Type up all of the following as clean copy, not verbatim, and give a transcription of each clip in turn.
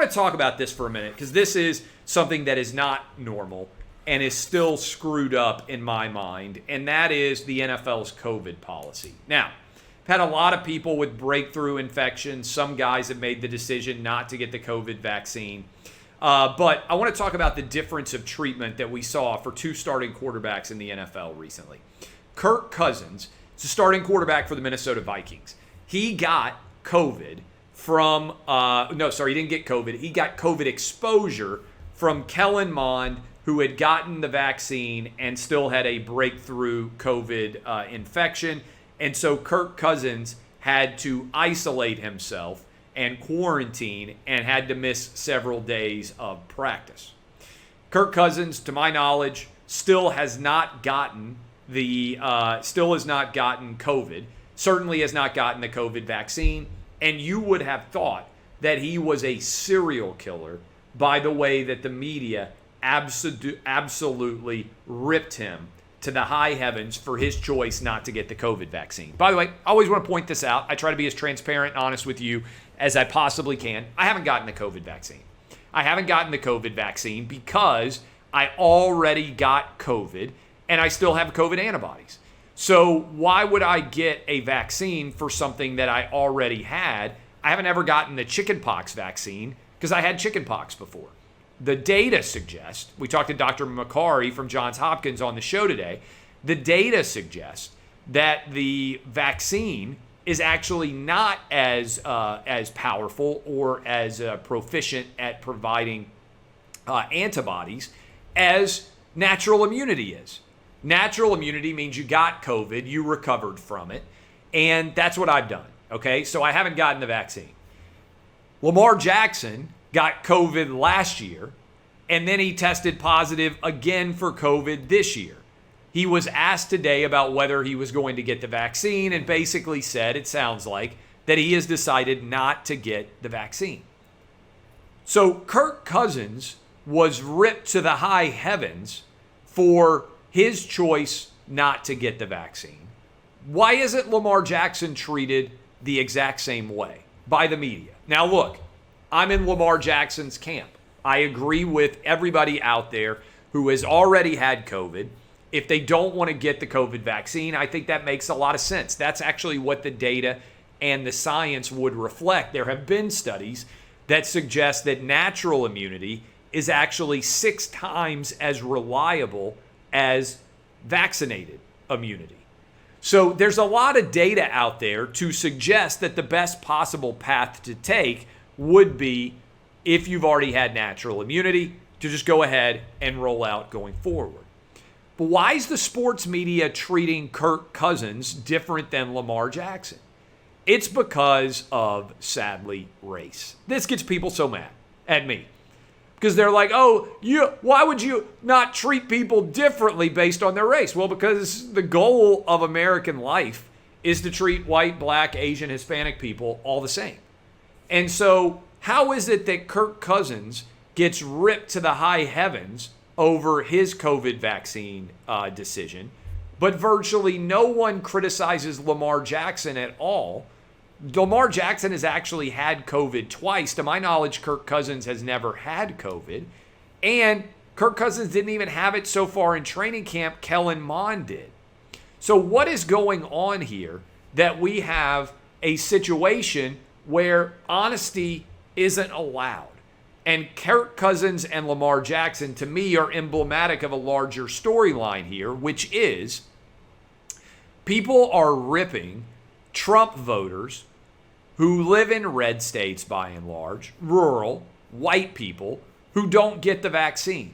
want to talk about this for a minute because this is something that is not normal and is still screwed up in my mind, and that is the NFL's COVID policy. Now, I've had a lot of people with breakthrough infections. Some guys have made the decision not to get the COVID vaccine. But I want to talk about the difference of treatment that we saw for two starting quarterbacks in the NFL recently. Kirk Cousins is a starting quarterback for the Minnesota Vikings. He got COVID from, he didn't get COVID. He got COVID exposure from Kellen Mond, who had gotten the vaccine and still had a breakthrough COVID infection. And so Kirk Cousins had to isolate himself and quarantine and had to miss several days of practice. Kirk Cousins, to my knowledge, still has not gotten COVID, certainly has not gotten the COVID vaccine, and you would have thought that he was a serial killer by the way that the media absolutely ripped him to the high heavens for his choice not to get the COVID vaccine. By the way, I always want to point this out. I try to be as transparent and honest with you as I possibly can. I haven't gotten the COVID vaccine. I haven't gotten the COVID vaccine because I already got COVID and I still have COVID antibodies. So why would I get a vaccine for something that I already had? I haven't ever gotten the chickenpox vaccine because I had chickenpox before. The data suggests, we talked to Dr. Makari from Johns Hopkins on the show today, the data suggests that the vaccine is actually not as powerful or as proficient at providing antibodies as natural immunity is. Natural immunity means you got COVID, you recovered from it, and that's what I've done, okay? So I haven't gotten the vaccine. Lamar Jackson got COVID last year, and then he tested positive again for COVID this year. He was asked today about whether he was going to get the vaccine and basically said, it sounds like, that he has decided not to get the vaccine. So Kirk Cousins was ripped to the high heavens for his choice not to get the vaccine. Why isn't Lamar Jackson treated the exact same way by the media? Now look, I'm in Lamar Jackson's camp. I agree with everybody out there who has already had COVID. If they don't want to get the COVID vaccine, I think that makes a lot of sense. That's actually what the data and the science would reflect. There have been studies that suggest that natural immunity is actually 6 times as reliable as vaccinated immunity. So there's a lot of data out there to suggest that the best possible path to take would be, if you've already had natural immunity, to just go ahead and roll out going forward. But why is the sports media treating Kirk Cousins different than Lamar Jackson? It's because of, sadly, race. This gets people so mad at me. Because they're like, why would you not treat people differently based on their race? Well, because the goal of American life is to treat white, black, Asian, Hispanic people all the same. And so how is it that Kirk Cousins gets ripped to the high heavens over his COVID vaccine decision, but virtually no one criticizes Lamar Jackson at all? Lamar Jackson has actually had COVID twice. To my knowledge, Kirk Cousins has never had COVID. And Kirk Cousins didn't even have it so far in training camp. Kellen Mond did. So what is going on here that we have a situation where honesty isn't allowed? And Kirk Cousins and Lamar Jackson, to me, are emblematic of a larger storyline here, which is people are ripping Trump voters who live in red states by and large, rural, white people who don't get the vaccine.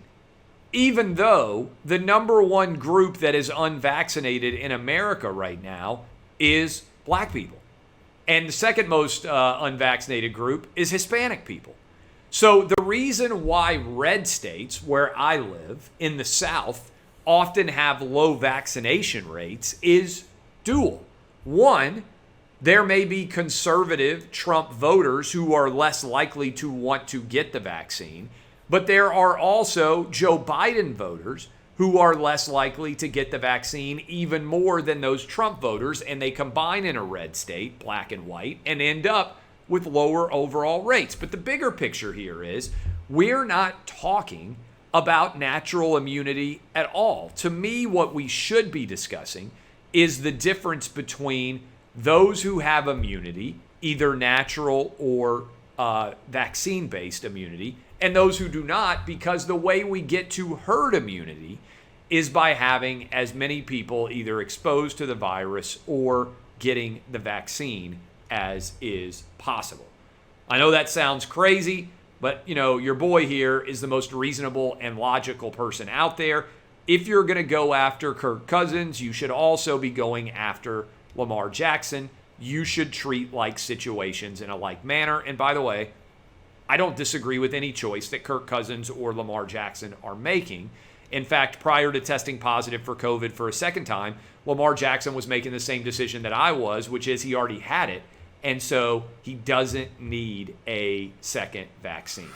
Even though the number one group that is unvaccinated in America right now is black people. And the second most unvaccinated group is Hispanic people. So the reason why red states, where I live in the South, often have low vaccination rates is dual. One, there may be conservative Trump voters who are less likely to want to get the vaccine, but there are also Joe Biden voters who are less likely to get the vaccine even more than those Trump voters, and they combine in a red state, black and white, and end up with lower overall rates. But the bigger picture here is we're not talking about natural immunity at all. To me, what we should be discussing is the difference between those who have immunity, either natural or vaccine-based immunity, and those who do not, because the way we get to herd immunity is by having as many people either exposed to the virus or getting the vaccine as is possible. I know that sounds crazy, but your boy here is the most reasonable and logical person out there. If you're going to go after Kirk Cousins, you should also be going after Lamar Jackson. You should treat like situations in a like manner. And by the way, I don't disagree with any choice that Kirk Cousins or Lamar Jackson are making. In fact, prior to testing positive for COVID for a second time, Lamar Jackson was making the same decision that I was, which is he already had it. And so he doesn't need a second vaccine.